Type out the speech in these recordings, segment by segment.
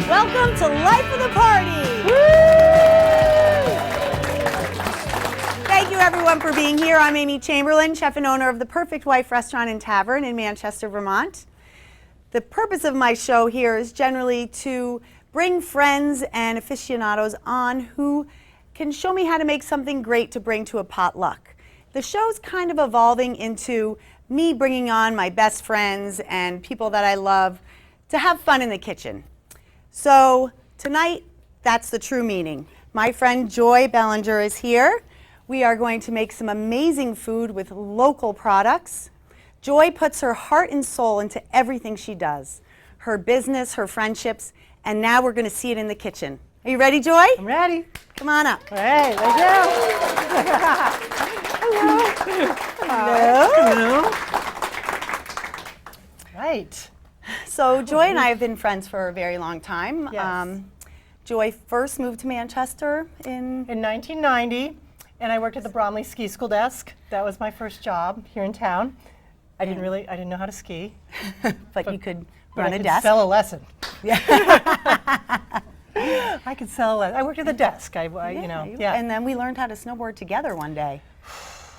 Welcome to Life of the Party! Woo! Thank you everyone for being here. I'm Amy Chamberlain, chef and owner of the Perfect Wife Restaurant and Tavern in Manchester, Vermont. The purpose of my show here is generally to bring friends and aficionados on who can show me how to make something great to bring to a potluck. The show's kind of evolving into me bringing on my best friends and people that I love to have fun in the kitchen. So tonight, that's the true meaning. My friend Joy Bellinger is here. We are going to make some amazing food with local products. Joy puts her heart and soul into everything she does, her business, her friendships, and now we're going to see it in the kitchen. Are you ready, Joy? I'm ready. Come on up. All right, let's go. Hello. Hello. Right. So Joy and I have been friends for a very long time. Yes. Joy first moved to Manchester in 1990, and I worked at the Bromley Ski School desk. That was my first job here in town. I didn't know how to ski. but you could But run I a could desk. sell a lesson. Yeah. I could sell a lesson. I worked at the desk. Yeah. And then we learned how to snowboard together one day.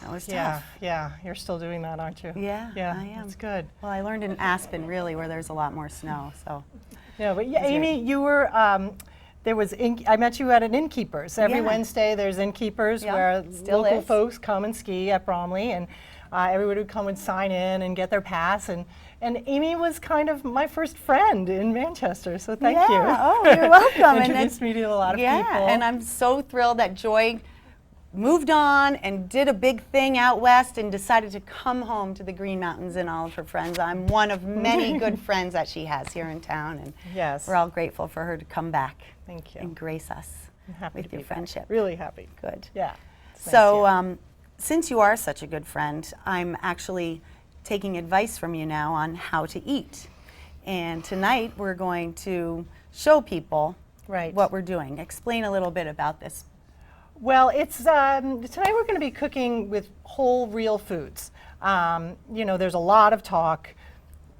That was tough. Yeah. You're still doing that, aren't you? Yeah, Yeah, I am. that's good. Well, I learned in Aspen, really, where there's a lot more snow. So. Yeah, but yeah, Amy, you were. I met you at an Innkeepers. Every Yeah. Wednesday there's Innkeepers Yeah, where still local is. folks come and ski at Bromley, and everybody would come and sign in and get their pass. And Amy was kind of my first friend in Manchester, so thank you. Oh, you're welcome. Introduced me to a lot of yeah, people. and I'm so thrilled that Joy moved on and did a big thing out west and decided to come home to the Green Mountains and all of her friends. I'm one of many good friends that she has here in town, and Yes. we're all grateful for her to come back Thank you. and grace us I'm happy with to be your back. friendship. Really happy. Good. Yeah. It's nice So, here. since you are such a good friend, I'm actually taking advice from you now on how to eat. And tonight we're going to show people Right. what we're doing. Explain a little bit about this. Well, it's tonight we're going to be cooking with whole, real foods. There's a lot of talk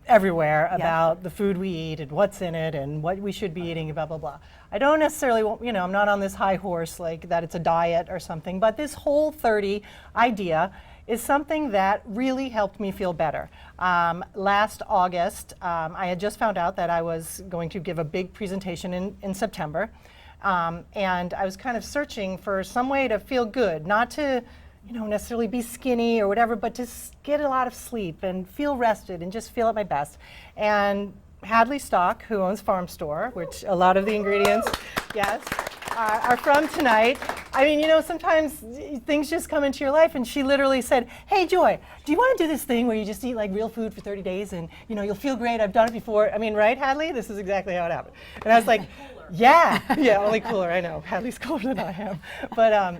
everywhere about the food we eat and what's in it and what we should be eating, blah, blah, blah. I don't necessarily, I'm not on this high horse like that it's a diet or something, but this Whole 30 idea is something that really helped me feel better. Last August, I had just found out that I was going to give a big presentation in September. And I was kind of searching for some way to feel good, not to, necessarily be skinny or whatever, but to get a lot of sleep and feel rested and just feel at my best. And Hadley Stock, who owns Farm Store, which a lot of the ingredients, yes, are from tonight. I mean, sometimes things just come into your life, and she literally said, "Hey, Joy, do you want to do this thing where you just eat like real food for 30 days and, you'll feel great? I've done it before." I mean, right, Hadley? This is exactly how it happened. And I was like, yeah, only cooler, I know. Hadley's cooler than I am. But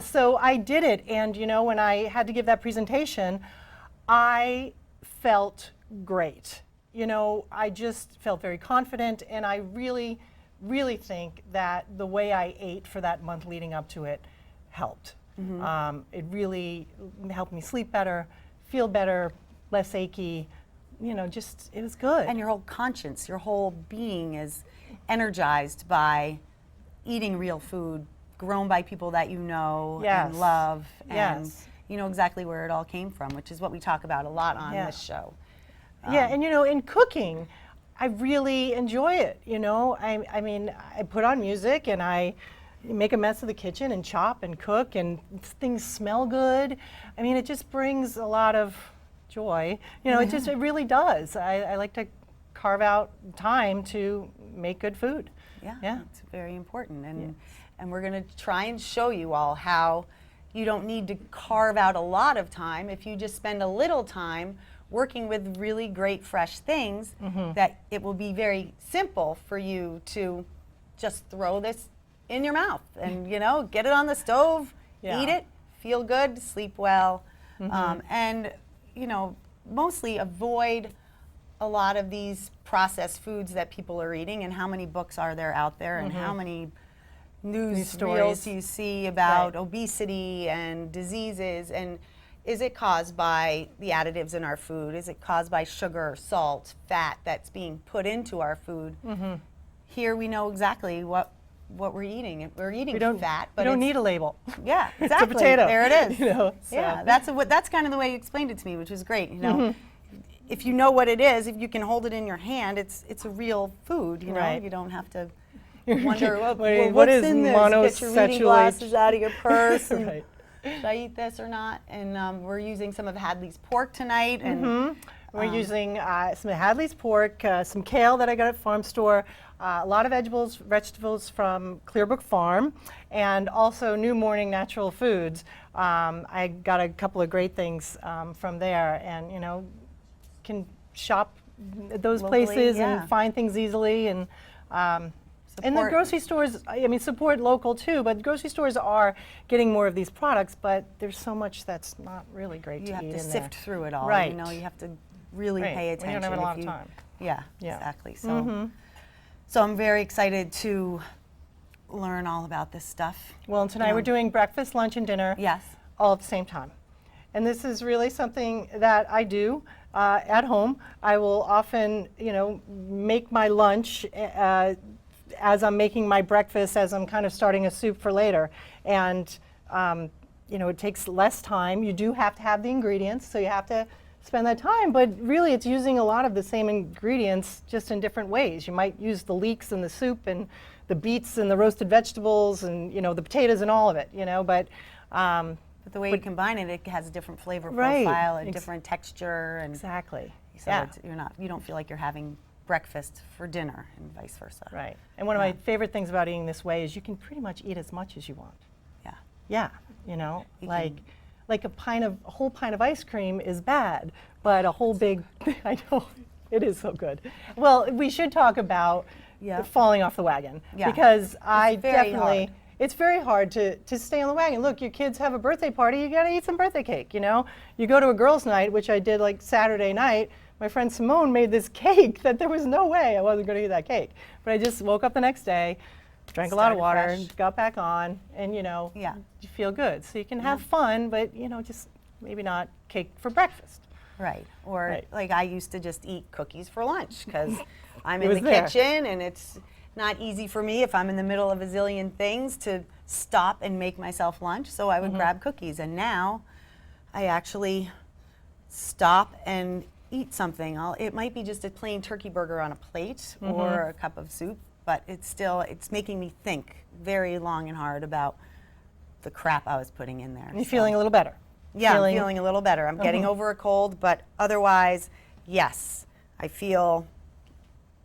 so I did it. And, when I had to give that presentation, I felt great. I just felt very confident, and I really, really think that the way I ate for that month leading up to it helped. Mm-hmm. It really helped me sleep better, feel better, less achy, it was good. And your whole conscience, your whole being is energized by eating real food, grown by people that you know and love, and you know exactly where it all came from, which is what we talk about a lot on this show. And in cooking, I really enjoy it. I mean, I put on music and I make a mess of the kitchen and chop and cook, and things smell good. I mean, it just brings a lot of joy. It really does. I like to carve out time to make good food. Yeah. It's very important. And we're going to try and show you all how you don't need to carve out a lot of time. If you just spend a little time working with really great fresh things, that it will be very simple for you to just throw this in your mouth and get it on the stove, eat it, feel good, sleep well, and mostly avoid a lot of these processed foods that people are eating. And how many books are there out there, and how many news reels you see about obesity and diseases, and is it caused by the additives in our food? Is it caused by sugar, salt, fat that's being put into our food? here we know exactly what we're eating. We're eating fat, but you don't it's- need a label. Yeah, exactly. It's a potato. There it is. You know, so. Yeah, that's kind of the way you explained it to me, which was great. You know, if you know what it is, if you can hold it in your hand, it's a real food. You know, Right. you don't have to wonder What what's is in this. Get your reading monosexual glasses out of your purse. And Right. should I eat this or not? And we're using some of Hadley's pork tonight. And We're using some Hadley's pork, some kale that I got at Farm Store, a lot of vegetables from Clearbrook Farm, and also New Morning Natural Foods. I got a couple of great things from there, and you know, can shop at those Locally, places yeah. and find things easily. And the Support. grocery stores, I mean, support local too, but grocery stores are getting more of these products, but there's so much that's not really great you to have eat to in sift there. through it all. Right. You know, you have to really Right. pay When attention. you don't have a lot if of you- time. Yeah, Yeah. exactly. So I'm very excited to learn all about this stuff. Well, and tonight we're doing breakfast, lunch, and dinner Yes. all at the same time. And this is really something that I do at home. I will often, you know, make my lunch as I'm making my breakfast, as I'm kind of starting a soup for later. And, you know, it takes less time. You do have to have the ingredients, so you have to spend that time, but really it's using a lot of the same ingredients just in different ways. You might use the leeks in the soup and the beets and the roasted vegetables and, you know, the potatoes and all of it, you know, but But the way you combine it, it has a different flavor Right. profile, a different texture, and exactly. so Yeah. you don't feel like you're having breakfast for dinner, and vice versa. Right. And one of my favorite things about eating this way is you can pretty much eat as much as you want. Yeah. Yeah, you know, You like a whole pint of ice cream is bad, but a whole big, I know, it is so good. Well, we should talk about Yeah. falling off the wagon, Yeah. because I very definitely, hard. it's very hard to stay on the wagon. Look, your kids have a birthday party, you gotta eat some birthday cake, you know? You go to a girls' night, which I did like Saturday night, my friend Simone made this cake that there was no way I wasn't gonna eat that cake. But I just woke up the next day, drank a lot of Started water, fresh. and got back on, and you know, Yeah. you feel good. So you can have fun, but you know, just maybe not cake for breakfast. Right. Or Right. like I used to just eat cookies for lunch because I'm It in was the there. kitchen and it's not easy for me if I'm in the middle of a zillion things to stop and make myself lunch. So I would grab cookies. And now I actually stop and eat something. It might be just a plain turkey burger on a plate or a cup of soup, but it's making me think very long and hard about the crap I was putting in there. And you're So- feeling a little better. Yeah, I'm feeling a little better. I'm getting over a cold, but otherwise, yes, I feel,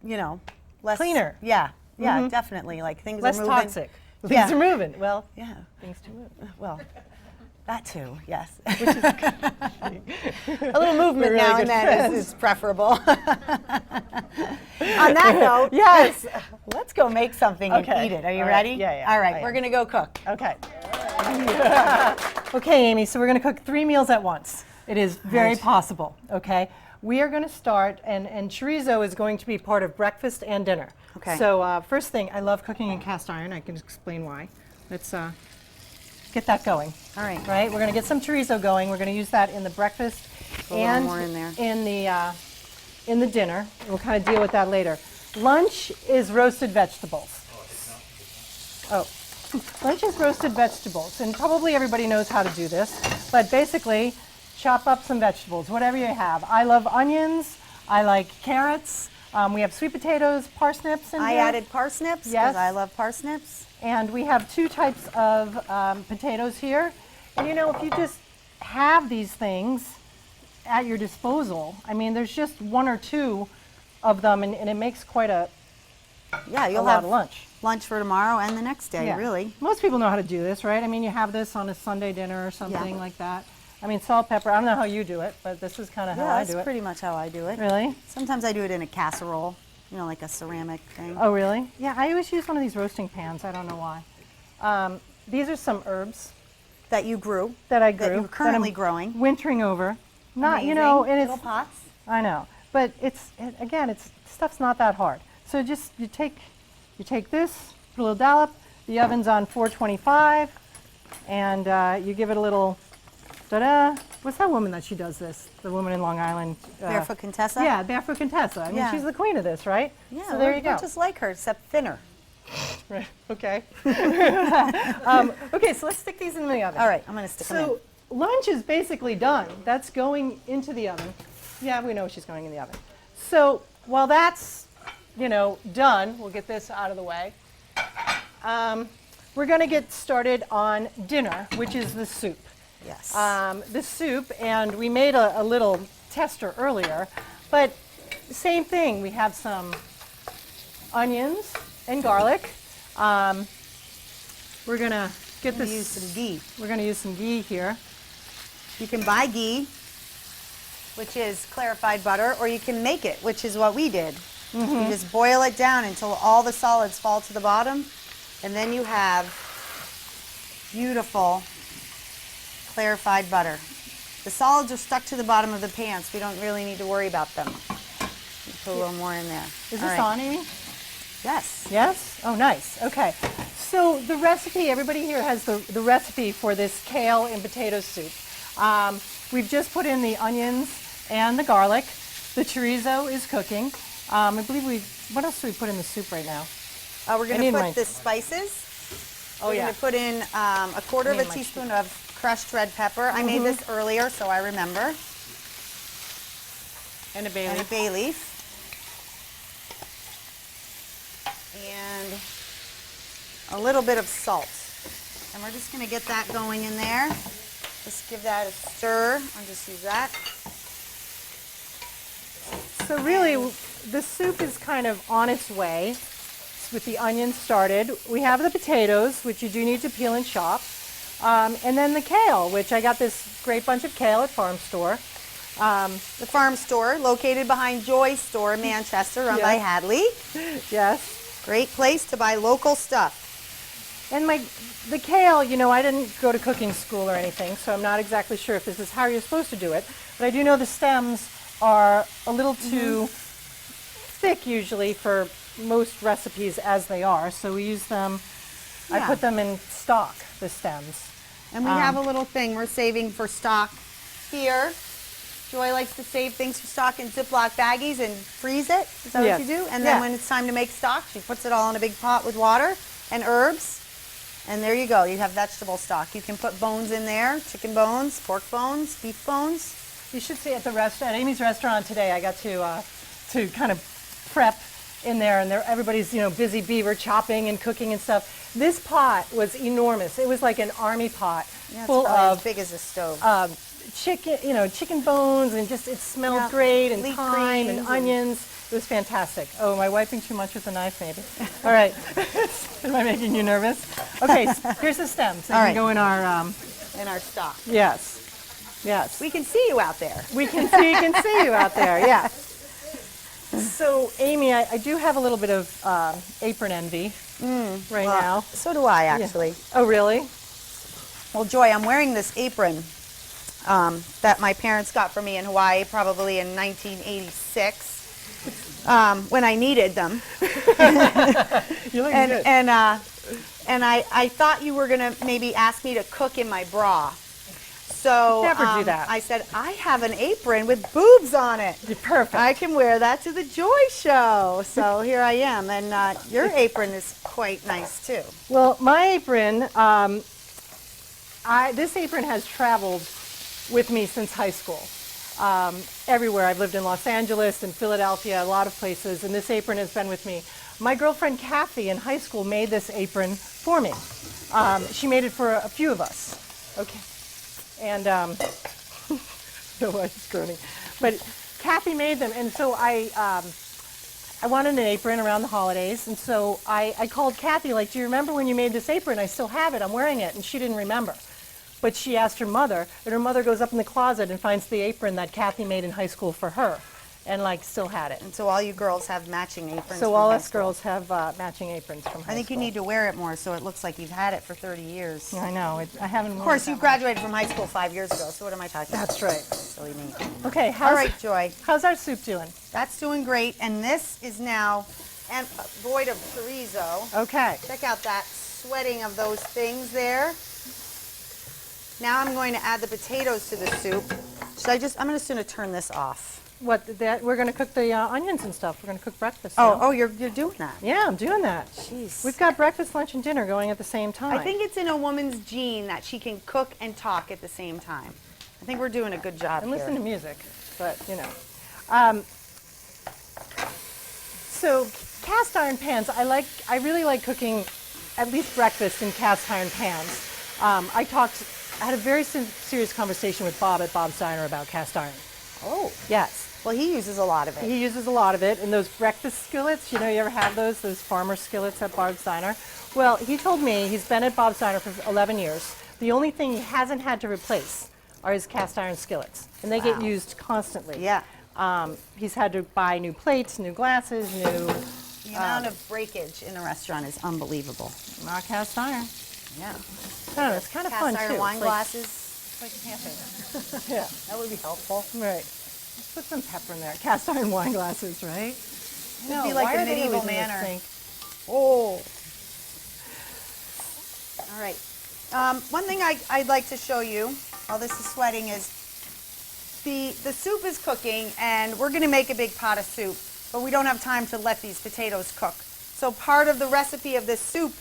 you know, less Cleaner. Yeah, yeah, definitely. Like things Less are moving. toxic. Yeah. Things are moving. Well, Yeah, things to move. well, that too. Yes. A little movement really now good and then friends. is preferable. On that note, Yes. let's go make something and Okay. eat it. Are you All right. ready? Yeah, yeah, All right, I we're am. gonna go cook. Okay. Okay, Amy, so we're going to cook 3 meals at once. It is very Right. possible, okay? We are going to start, and chorizo is going to be part of breakfast and dinner. Okay. So first thing, I love cooking in cast iron. I can explain why. Let's get that going. All right. Right, we're going to get some chorizo going. We're going to use that in the breakfast A little and more in there. in the dinner. We'll kind of deal with that later. Lunch is roasted vegetables. Oh, lunch is roasted vegetables, and probably everybody knows how to do this, but basically, chop up some vegetables, whatever you have. I love onions, I like carrots, we have sweet potatoes, parsnips in I here. added parsnips because Yes. I love parsnips. And we have 2 types of potatoes here. And you know, if you just have these things at your disposal, I mean, there's just 1 or 2 of them, and it makes quite a Yeah, you'll lot have of lunch. lunch for tomorrow and the next day, Yeah. really. Most people know how to do this, right? I mean, you have this on a Sunday dinner or something Yeah. like that. I mean, salt, pepper, I don't know how you do it, but this is kind of how Yeah, I that's do it. pretty much how I do it. Really? Sometimes I do it in a casserole, you know, like a ceramic thing. Oh, really? Yeah, I always use one of these roasting pans. I don't know why. These are some herbs That you grew. that I That grew. you're currently I'm growing. Wintering over. Not, you Amazing. know, and Little it's, pots. I know, but again, stuff's not that hard. So just, you take this, put a little dollop, the oven's on 425, and you give it a little da-da, what's that woman that she does this? The woman in Long Island. Barefoot Contessa? Yeah, Barefoot Contessa. I mean, Yeah. she's the queen of this, right? Yeah, So there you go. we're just like her, except thinner. Right. Okay. Okay, so let's stick these in the oven. All right, I'm going to stick them in. So lunch is basically done. That's going into the oven. Yeah, we know she's going in the oven. So while that's, done, we'll get this out of the way. We're going to get started on dinner, which is the soup. Yes. The soup, and we made a little tester earlier, but same thing. We have some onions and garlic. We're going to get this. Use some ghee. We're going to use some ghee here. You can buy ghee, which is clarified butter, or you can make it, which is what we did. You just boil it down until all the solids fall to the bottom, and then you have beautiful clarified butter. The solids are stuck to the bottom of the pan, so we don't really need to worry about them. Put a little more in there. Is All this right. on, Amy? Yes. Yes? Oh, nice. Okay. So the recipe, everybody here has the recipe for this kale and potato soup. We've just put in the onions and the garlic. The chorizo is cooking. I believe what else do we put in the soup right now? We're going to put the spices. Oh, We're yeah. going to put in a quarter of a teaspoon of crushed red pepper. I made this earlier, so I remember. And a bay And a leaf. bay leaf. And a little bit of salt. And we're just going to get that going in there. Just give that a stir. I'll just use that. So really, the soup is kind of on its way with the onions started. We have the potatoes, which you do need to peel and chop. And then the kale, which I got this great bunch of kale at Farm Store. The farm store, located behind Joy's store in Manchester, run by Hadley. Yes. Great place to buy local stuff. And the kale, I didn't go to cooking school or anything, so I'm not exactly sure if this is how you're supposed to do it. But I do know the stems are a little too thick usually for most recipes as they are. So we use them, I put them in stock, the stems. And we have a little thing we're saving for stock here. Joy likes to save things for stock in Ziploc baggies and freeze it. Is that what you do? And then when it's time to make stock, she puts it all in a big pot with water and herbs. And there you go. You have vegetable stock. You can put bones in there, chicken bones, pork bones, beef bones. You should see at Amy's restaurant today, I got to kind of prep in there, and everybody's busy beaver chopping and cooking and stuff. This pot was enormous. It was like an army pot full of as big as a stove. chicken bones, and just it smelled great, and Leek thyme and greens onions. It was fantastic. Oh, am I wiping too much with the knife, maybe? All right. Am I making you nervous? Okay, here's the stems. They can go in our stock. Yes. Yes. We can see you out there. We can see you out there, yes. So, Amy, I do have a little bit of apron envy right now. So do I, actually. Yeah. Oh, really? Well, Joy, I'm wearing this apron that my parents got for me in Hawaii probably in 1986 when I needed them. You look and good. and I thought you were going to maybe ask me to cook in my bra. So Never do that. I said, I have an apron with boobs on it. You're perfect. I can wear that to the Joy Show. So here I am. And your apron is quite nice, too. Well, my apron, this apron has traveled with me since high school. Everywhere. I've lived in Los Angeles and Philadelphia, a lot of places, and this apron has been with me. My girlfriend Kathy in high school made this apron for me. She made it for a few of us. Okay. And no, I was groaning. But Kathy made them, and so I wanted an apron around the holidays, and so I called Kathy, like, do you remember when you made this apron? I still have it. I'm wearing it. And she didn't remember. But she asked her mother, and her mother goes up in the closet and finds the apron that Kathy made in high school for her, and still had it. And so all you girls have matching aprons. So all us girls have matching aprons from high school. I think you need to wear it more so it looks like you've had it for 30 years. I know. I haven't. Of course, you graduated from high school 5 years ago, so what am I talking about? That's right. Silly me. Okay. All right, Joy. How's our soup doing? That's doing great, and this is now void of chorizo. Okay. Check out that sweating of those things there. Now I'm going to add the potatoes to the soup. I'm just going to turn this off. We're going to cook the onions and stuff. We're going to cook breakfast. You're doing that. Yeah, I'm doing that. Jeez. We've got breakfast, lunch, and dinner going at the same time. I think it's in a woman's gene that she can cook and talk at the same time. I think we're doing a good job and here. listen to music, but you know. So cast iron pans, I really like cooking at least breakfast in cast iron pans. I had a very serious conversation with Bob at Bob's Diner about cast iron. Oh. Yes. Well, he uses a lot of it. He uses a lot of it, and those breakfast skillets, you ever have those farmer skillets at Bob's Diner? Well, he told me he's been at Bob's Diner for 11 years. The only thing he hasn't had to replace are his cast iron skillets, and they get used constantly. Yeah. He's had to buy new plates, new glasses, The amount of breakage in a restaurant is unbelievable. not cast iron. Yeah. I don't know, it's kind of fun Cast iron too. wine It's like- glasses. It's like camping. Yeah, That would be helpful. right. Let's put some pepper in there. Cast iron wine glasses, right? It'd be like why the are they medieval always in this manor. sink? Oh. All right. One thing I'd like to show you while this is sweating is the soup is cooking, and we're going to make a big pot of soup, but we don't have time to let these potatoes cook. So part of the recipe of this soup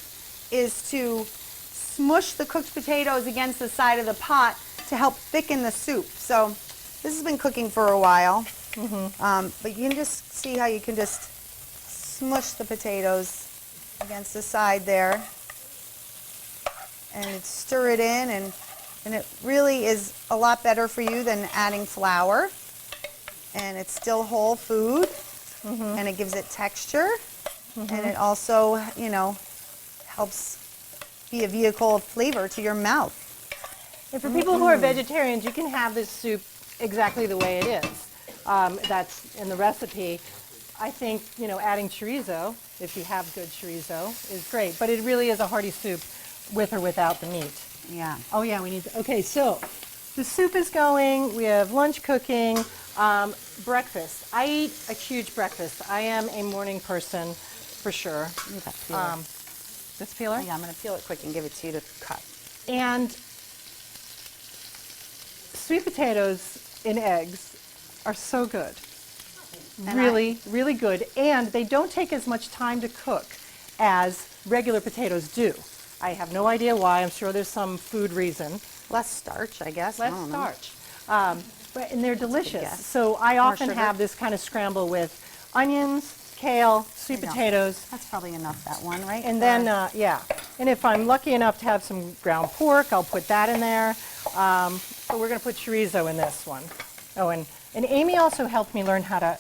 is to smush the cooked potatoes against the side of the pot to help thicken the soup. So this has been cooking for a while, but you can just see how you can just smush the potatoes against the side there and stir it in, and it really is a lot better for you than adding flour, and it's still whole food, and it gives it texture, and it also, helps be a vehicle of flavor to your mouth. And for people who are vegetarians, you can have this soup exactly the way it is. That's in the recipe. I think, adding chorizo, if you have good chorizo, is great. But it really is a hearty soup with or without the meat. Yeah. Oh yeah, we need to, okay, so the soup is going, we have lunch cooking, breakfast. I eat a huge breakfast. I am a morning person for sure. This peeler? Yeah, I'm going to peel it quick and give it to you to cut. And sweet potatoes in eggs are so good. And Really, really good. And they don't take as much time to cook as regular potatoes do. I have no idea why. I'm sure there's some food reason. Less starch, I guess. I Less don't know. starch. And they're delicious. guess. So I often sugar. have this kind of scramble with onions, kale, sweet Enough. potatoes, That's probably enough, that one, right? and then, yeah. And if I'm lucky enough to have some ground pork, I'll put that in there. But we're going to put chorizo in this one. Oh, and Amy also helped me learn how to,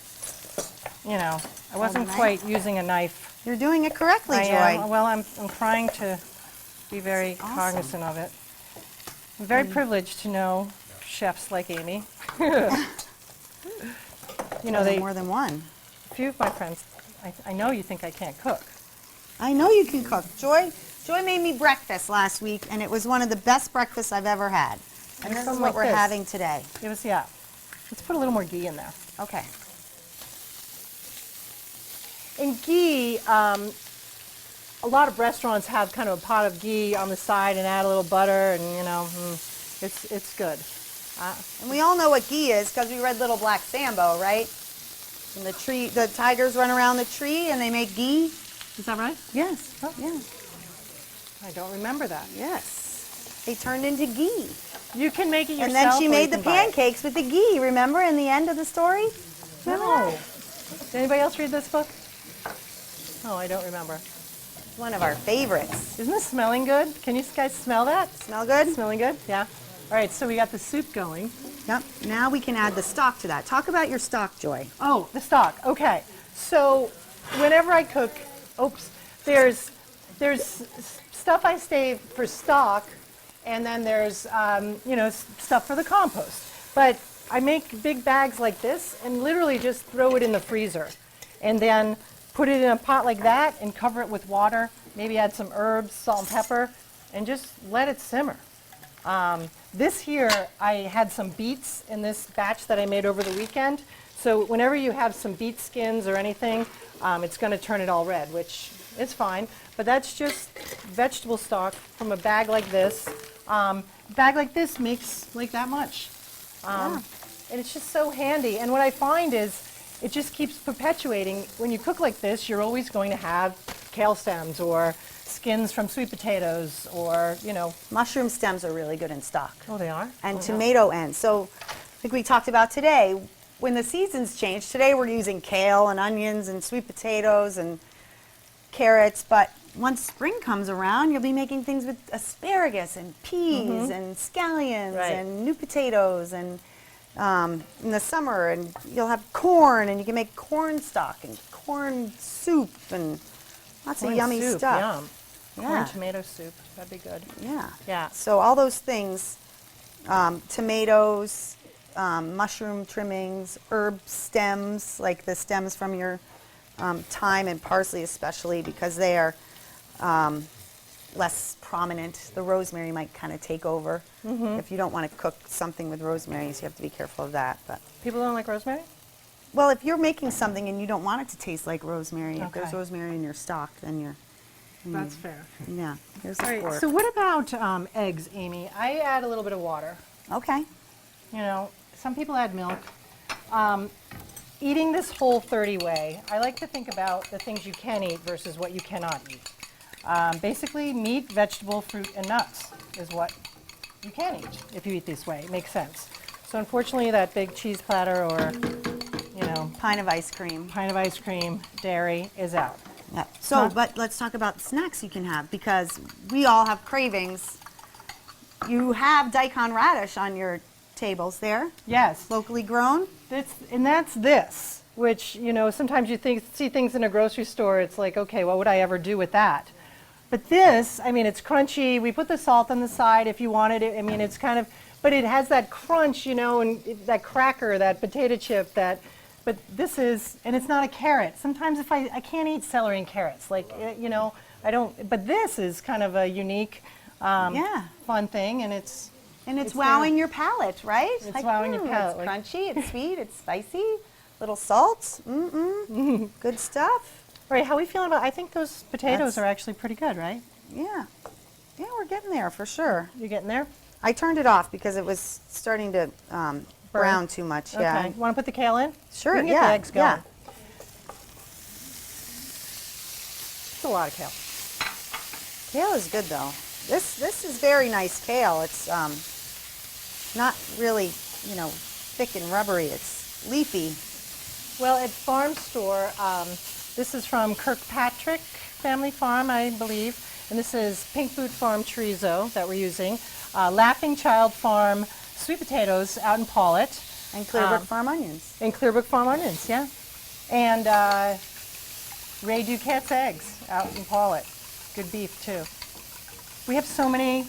I wasn't knife? quite using a knife. You're doing it correctly, I Joy. am. Well, I'm trying to be very Awesome. cognizant of it. I'm very privileged to know chefs like Amy. There's more than one. A few of my friends, I know you think I can't cook. I know you can cook. Joy made me breakfast last week, and it was one of the best breakfasts I've ever had. And this is something what like we're this. having today. It was, yeah. Let's put a little more ghee in there. Okay. And ghee, a lot of restaurants have kind of a pot of ghee on the side and add a little butter, and it's good. And we all know what ghee is because we read Little Black Sambo, right? And the tigers run around the tree and they make ghee. Is that right? Yes. Oh. Yeah. I don't remember that. Yes. They turned into ghee. You can make it yourself. And then she or made you the can buy it. pancakes with the ghee, remember, in the end of the story? Remember No. that? Did anybody else read this book? Oh, I don't remember. One of our favorites. Isn't this smelling good? Can you guys smell that? Smell good? Smelling good? Yeah. All right, so we got the soup going. Yep. Now we can add the stock to that. Talk about your stock, Joy. Oh, the stock. Okay. So whenever I cook, there's stuff I save for stock, and then there's stuff for the compost. But I make big bags like this and literally just throw it in the freezer, and then put it in a pot like that and cover it with water. Maybe add some herbs, salt and pepper, and just let it simmer. This here, I had some beets in this batch that I made over the weekend. So whenever you have some beet skins or anything, it's going to turn it all red, which is fine. But that's just vegetable stock from a bag like this. And a bag like this makes like that much. Yeah. And it's just so handy. And what I find is it just keeps perpetuating. When you cook like this, you're always going to have kale stems or skins from sweet potatoes or, Mushroom stems are really good in stock. Oh, they are? And Oh, no. tomato ends. So, like we talked about today, when the seasons change, today we're using kale and onions and sweet potatoes and carrots, but once spring comes around, you'll be making things with asparagus and peas and scallions Right. and new potatoes and in the summer, and you'll have corn, and you can make corn stock and corn soup and lots of Corn yummy soup, stuff. Yum. Yeah. Corn tomato soup. That'd be good. Yeah. Yeah. So all those things, tomatoes, mushroom trimmings, herb stems, like the stems from your thyme and parsley especially, because they are less prominent. The rosemary might kind of take over. If you don't want to cook something with rosemary, so you have to be careful of that. But People don't like rosemary? well, if you're making something and you don't want it to taste like rosemary, if there's Okay. rosemary in your stock, then you're, That's fair. yeah, here's the All right, fork. so what about eggs, Amy? I add a little bit of water. Okay. Some people add milk. Eating this Whole30 way, I like to think about the things you can eat versus what you cannot eat. Basically, meat, vegetable, fruit, and nuts is what you can eat if you eat this way. It makes sense. So unfortunately, that big cheese platter or, Pint of ice cream. pint of ice cream, dairy is out. Yeah. So, but let's talk about snacks you can have, because we all have cravings. You have daikon radish on your tables there, Yes, locally grown. that's this, which, sometimes you see things in a grocery store, it's like, okay, what would I ever do with that? But this, it's crunchy. We put the salt on the side if you wanted it. It's kind of, but it has that crunch, and that cracker, that potato chip, but this is, and it's not a carrot. Sometimes if I can't eat celery and carrots, I don't, but this is kind of a unique, fun thing, and it's wowing your palate, right? It's wowing your palate, It's like- crunchy, it's sweet, it's spicy, little salt. Good stuff. Right, how are we feeling about, I think those potatoes That's- are actually pretty good, right? Yeah. Yeah, we're getting there for sure. You getting there? I turned it off because it was starting to brown too much. Yeah. Okay, want to put the kale in? Sure, We can get yeah, the eggs going. yeah. It's a lot of kale. Kale is good though. This is very nice kale. It's not really, thick and rubbery. It's leafy. Well, at Farm Store, this is from Kirkpatrick Family Farm, I believe, and this is Pink Boot Farm chorizo that we're using. Laughing Child Farm sweet potatoes out in Paulet. And Clearbrook Farm onions. And Clearbrook Farm onions, yeah. And Ray Duquette's eggs out in Paulet. Good beef, too. We have so many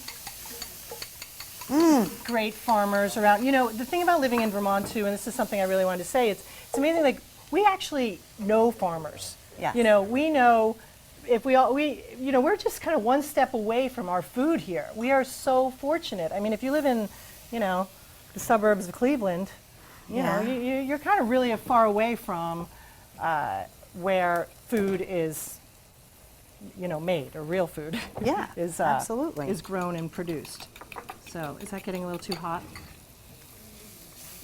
great farmers around. The thing about living in Vermont, too, and this is something I really wanted to say, it's amazing, like, we actually know farmers. Yes. We know if we're just kind of one step away from our food here. We are so fortunate. If you live in, the suburbs of Cleveland, Yeah. you're kind of really far away from where food is, made, or real food. Yeah, is absolutely. is grown and produced. So is that getting a little too hot?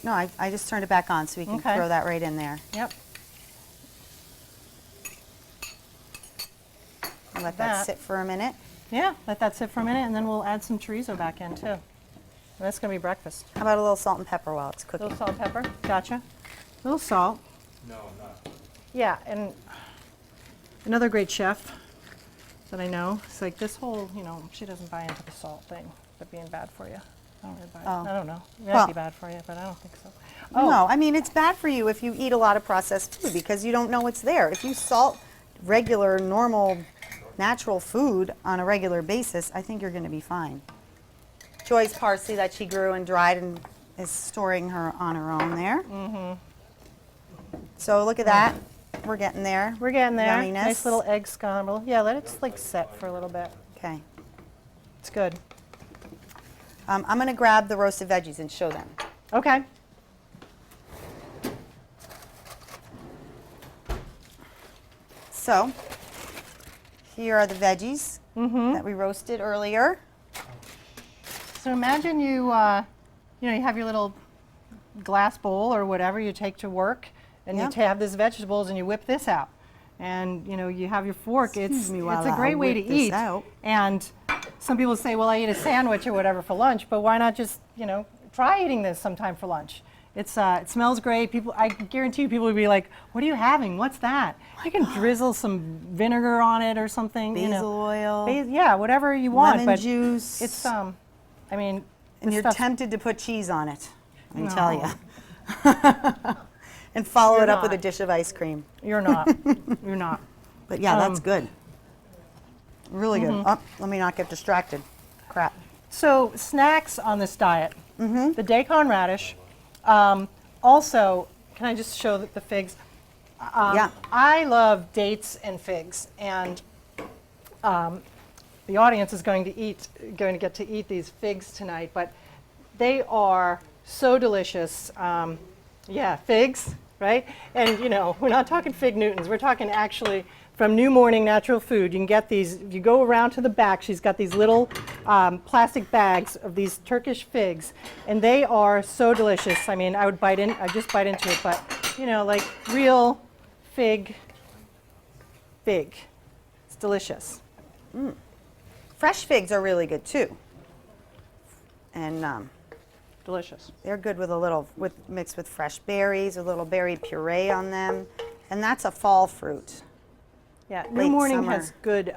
No, I just turned it back on so we can Okay. throw that right in there. Yep. And let that. that sit for a minute. Yeah, let that sit for a minute, and then we'll add some chorizo back in too. And that's going to be breakfast. How about a little salt and pepper while it's A cooking? little salt and pepper. Gotcha. A little salt. No, not. Yeah, and another great chef that I know, it's like this whole, she doesn't buy into the salt thing, but being bad for you. I don't really buy it. Oh. I don't know. It might Well- be bad for you, but I don't think so. No, it's bad for you if you eat a lot of processed food because you don't know what's there. If you salt regular, normal, natural food on a regular basis, I think you're going to be fine. Joy's parsley that she grew and dried and is storing her on her own there. So look at that. We're getting there. We're getting there. Yumminess. Nice little egg scramble. Yeah, let it set for a little bit. Okay. It's good. I'm going to grab the roasted veggies and show them. Okay. So here are the veggies that we roasted earlier. So imagine you have your little glass bowl or whatever you take to work, and Yep. you have this vegetables, and you whip this out, and you have your fork. Excuse me while it's a great I way to whip this eat. out. And some people say, well, I eat a sandwich or whatever for lunch, but why not just try eating this sometime for lunch? It smells great. I guarantee you, people would be like, "What are you having? What's that?" You can drizzle some vinegar on it or something. Basil oil. Yeah, whatever you want. Lemon but juice. It's I mean, And this you're stuff's- tempted to put cheese on it, I can No. tell you. And follow You're it up with a not. dish of ice cream. You're not. You're not. But yeah, that's good. Really good. Oh, let me not get distracted. Crap. So snacks on this diet. The daikon radish. Also, can I just show the figs? Yeah. I love dates and figs, and the audience is going to get to eat these figs tonight. But they are so delicious. Yeah, figs, right? And we're not talking fig Newtons. We're talking actually from New Morning Natural Food. You can get these. If you go around to the back, she's got these little plastic bags of these Turkish figs, and they are so delicious. I mean, I just bite into it, but like real fig. It's delicious. Fresh figs are really good too. And Delicious. they're good mixed with fresh berries, a little berry puree on them. And that's a fall fruit. Yeah, Late New Morning summer. has good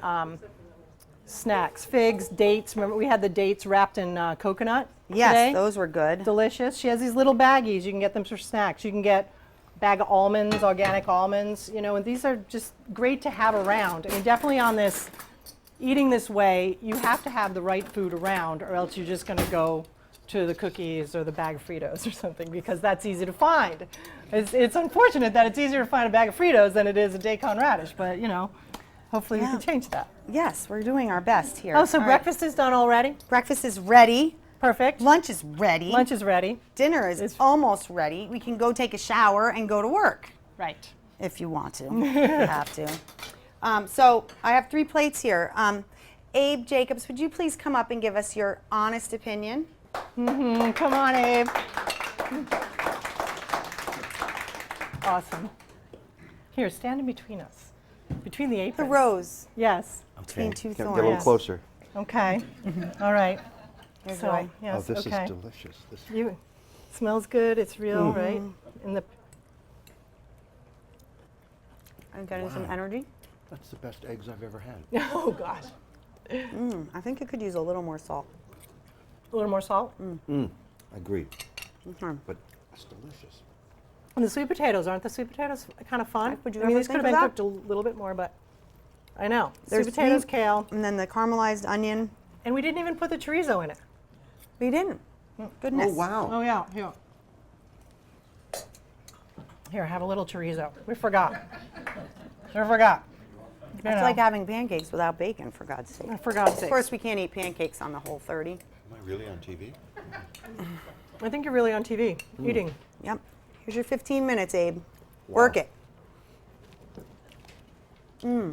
snacks. Figs, dates. Remember, we had the dates wrapped in coconut Yes, today? those were good. Delicious. She has these little baggies. You can get them for snacks. You can get a bag of almonds, organic almonds, and these are just great to have around. I mean, definitely on this, eating this way, you have to have the right food around, or else you're just going to go to the cookies or the bag of Fritos or something, because that's easy to find. It's unfortunate that it's easier to find a bag of Fritos than it is a daikon radish, but hopefully we Yeah. can change that. Yes, we're doing our best here. Oh, so All right. breakfast is done already? Breakfast is ready. Perfect. Lunch is ready. Lunch is ready. Dinner is almost ready. We can go take a shower and go to work Right. if you want to. You have to. So I have 3 plates here. Abe Jacobs, would you please come up and give us your honest opinion? Come on, Abe. Awesome. Here, stand in between us. Between the The aprons. rose Yes. between 2 Get a thorns. little Yes. closer. Okay. All right. Here's So, Joy. yes, Oh, this okay. is delicious. This You smells good. It's real, right? In the I'm getting some energy. that's the best eggs I've ever had. oh gosh, I think it could use a little more salt. a little more salt. Agreed. Mhm. But it's delicious. And the sweet potatoes, aren't the sweet potatoes kind of fun? Would you I mean, ever these could think have of been that? cooked a little bit more, but I know. There's Sweet potatoes, sweet- kale, And then the caramelized onion. and we didn't even put the chorizo in it. We didn't. Goodness. Oh, wow. Oh yeah, here. Here, have a little chorizo. We forgot. We forgot. It's like having pancakes without bacon, for God's sake. For God's Of sake. course, we can't eat pancakes on the whole 30. Am I really on TV? I think you're really on TV eating. Yep. Here's your 15 minutes, Abe. Work Wow. it.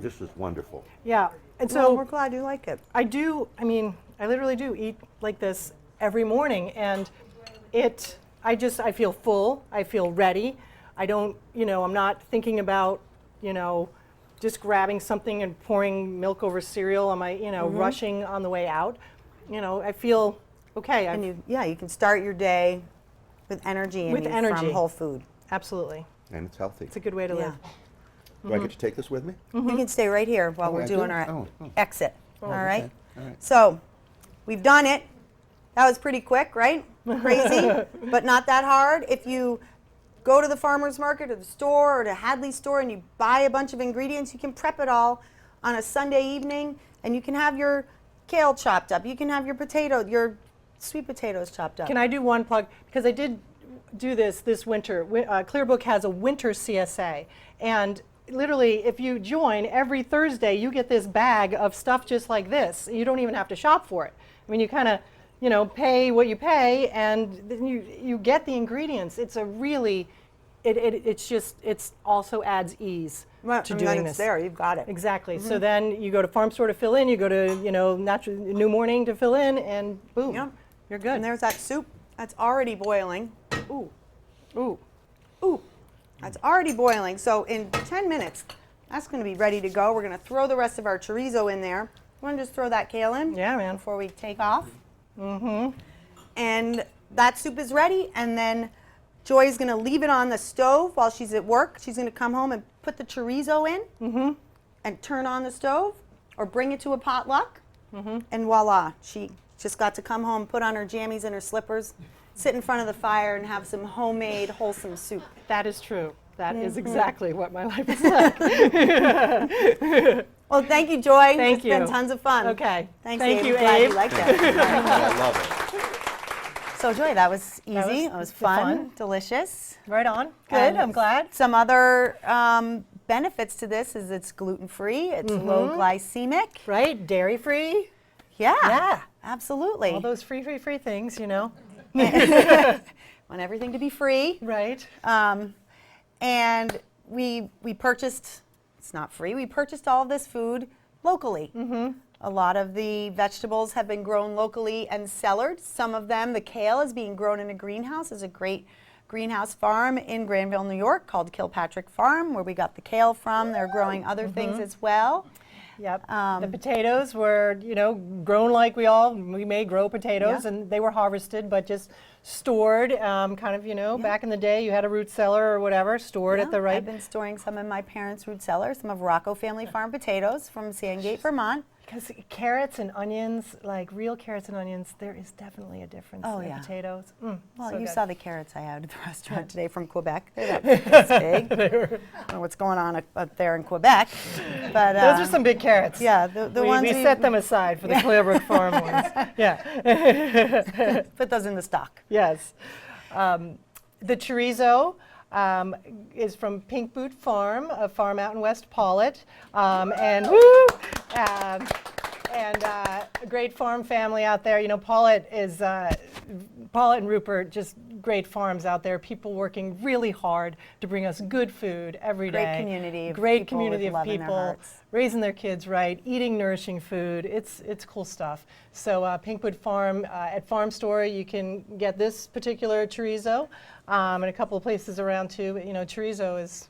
This is wonderful. Yeah, and So so we're glad you like it. I literally do eat like this every morning, and I feel full, I feel ready. I don't, I'm not thinking about, just grabbing something and pouring milk over cereal. Am I, rushing on the way out? I feel okay. And you can start your day with energy With energy. from whole food. Absolutely. And it's healthy. It's a good way to Yeah. live. Do I get to take this with me? You can stay right here while Oh, we're I doing do? our Oh. exit. All right? okay. All right. So we've done it. That was pretty quick, right? Crazy, but not that hard. If you go to the farmer's market or the store or the Hadley store and you buy a bunch of ingredients, you can prep it all on a Sunday evening, and you can have your kale chopped up. You can have your sweet potatoes chopped up. Can I do one plug? Because I did do this winter. Clearbook has a winter CSA, and literally, if you join every Thursday, you get this bag of stuff just like this. You don't even have to shop for it. I mean, you kind of, pay what you pay, and then you get the ingredients. It's a really, it's also adds ease Well, to I mean, doing then this. it's there. You've got it. Exactly. So then you go to farm store to fill in. You go to New Morning to fill in, and boom. Yeah. You're good. And there's that soup that's already boiling. Ooh, Ooh. ooh, that's already boiling. So in 10 minutes, that's going to be ready to go. We're going to throw the rest of our chorizo in there. You want to just throw that kale in? Yeah, man. Before we take off. Mm-hmm. And that soup is ready, and then Joy's going to leave it on the stove while she's at work. She's going to come home and put the chorizo in and turn on the stove or bring it to a potluck, and voila, she just got to come home, put on her jammies and her slippers, sit in front of the fire and have some homemade, wholesome soup. That is true. That is exactly what my life is like. Well, thank you, Joy. Thank you. It's been tons of fun. Okay. Thanks, Thank Abe. you, Glad Abe. you liked it. I love it. So, Joy, that was easy. It was fun, fun. delicious. Right on. Good. And I'm glad. Some other benefits to this is it's gluten-free, it's low glycemic. Right? Dairy free. Yeah, Yeah. absolutely. All those free things, you know. Want everything to be free. Right. And we purchased, it's not free, we purchased all of this food locally. A lot of the vegetables have been grown locally and cellared. Some of them, the kale is being grown in a greenhouse. There's a great greenhouse farm in Granville, New York called Kilpatrick Farm, where we got the kale from. They're growing other things as well. Yep. The potatoes were, you know, grown like we may grow potatoes, Yeah. and they were harvested, but just stored, kind of, you know, back in the day, you had a root cellar or whatever, stored at the right. I've been storing some in my parents' root cellar, some of Rocco Family Farm potatoes from Sandgate, Vermont. Because carrots and onions, like real carrots and onions, there is definitely a difference Oh, in yeah. potatoes. Well, So you good. saw the carrots I had at the restaurant today from Quebec. They're this big. I don't know what's going on up there in Quebec. But Those are some big carrots. yeah, the we, ones we set them aside for the Clearbrook Farm ones. Yeah. put those in the stock. Yes. The chorizo is from Pink Boot Farm, a farm out in West Paulet. And a great farm family out there. You know, Paulet and Rupert, just great farms out there. People working really hard to bring us good food every day. Great community of Great people community with of love in their people hearts. raising their kids right, eating nourishing food. It's cool stuff. So Pinkwood Farm, at Farm Store, you can get this particular chorizo, and a couple of places around too. But, you know, chorizo is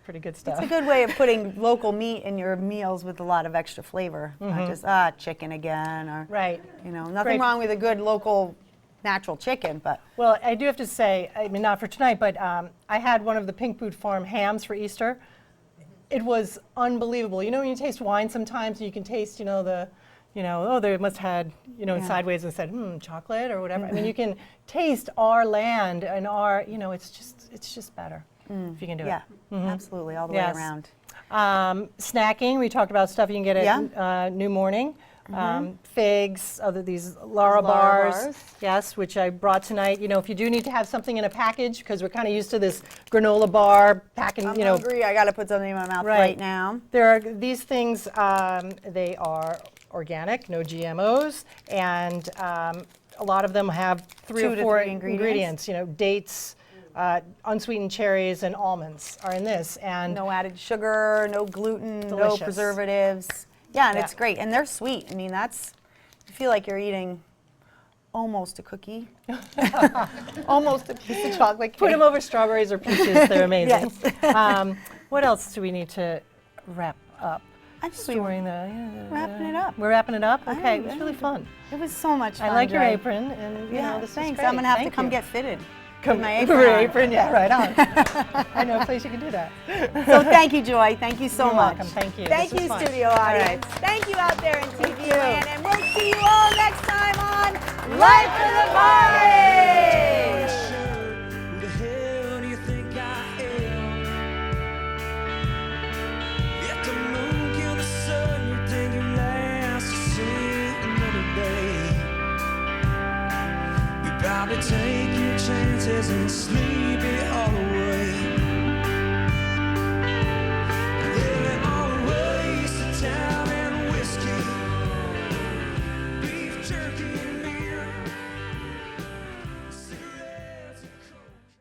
pretty good stuff. It's a good way of putting local meat in your meals with a lot of extra flavor. Not just, chicken again, or, Right. you know, nothing Great. wrong with a good local natural chicken, but Well, I do have to say, I mean, not for tonight, but I had one of the Pink Boot Farm hams for Easter. It was unbelievable. You know, when you taste wine sometimes, you can taste, oh, they must have had, Yeah. sideways and said, chocolate or whatever. I mean, you can taste our land and our, it's just better if you can do yeah, it. absolutely, all the Yes. way around. Snacking, we talked about stuff you can get at New Morning. Figs, these Lara bars, yes, which I brought tonight. You know, if you do need to have something in a package, because we're kind of used to this granola bar packing, I'm hungry. I got to put something in my mouth right now. There are these things, they are organic, no GMOs, and a lot of them have 3 2 or to 4 3 ingredients. You know, dates, unsweetened cherries, and almonds are in this. And No added sugar, no gluten, no Delicious. preservatives. Yeah, and Yeah. it's great. And they're sweet. I mean, I feel like you're eating almost a cookie. Almost a piece of chocolate cake. put them over strawberries or peaches, they're amazing. Yes. What else do we need to wrap up? I think Storing wrapping it up. We're wrapping it up? I Okay, am, it was yeah. really fun. It was so much fun. I like your Joy. apron, and Yeah, this is thanks. great. I'm gonna have to Thank come you. get fitted. Come with my with apron your on. apron, yeah, right on. I know a place you can do that. So thank you, Joy. Thank you so You're much. welcome. Thank you. Thank This was you, fun. studio All audience. right. Thank you out there in TV you. land, and we'll see you all next time on Life of the Party. Who the hell do you think I am? If the moon killed the sun, you think you last to see another day. You probably take your chances and sleep.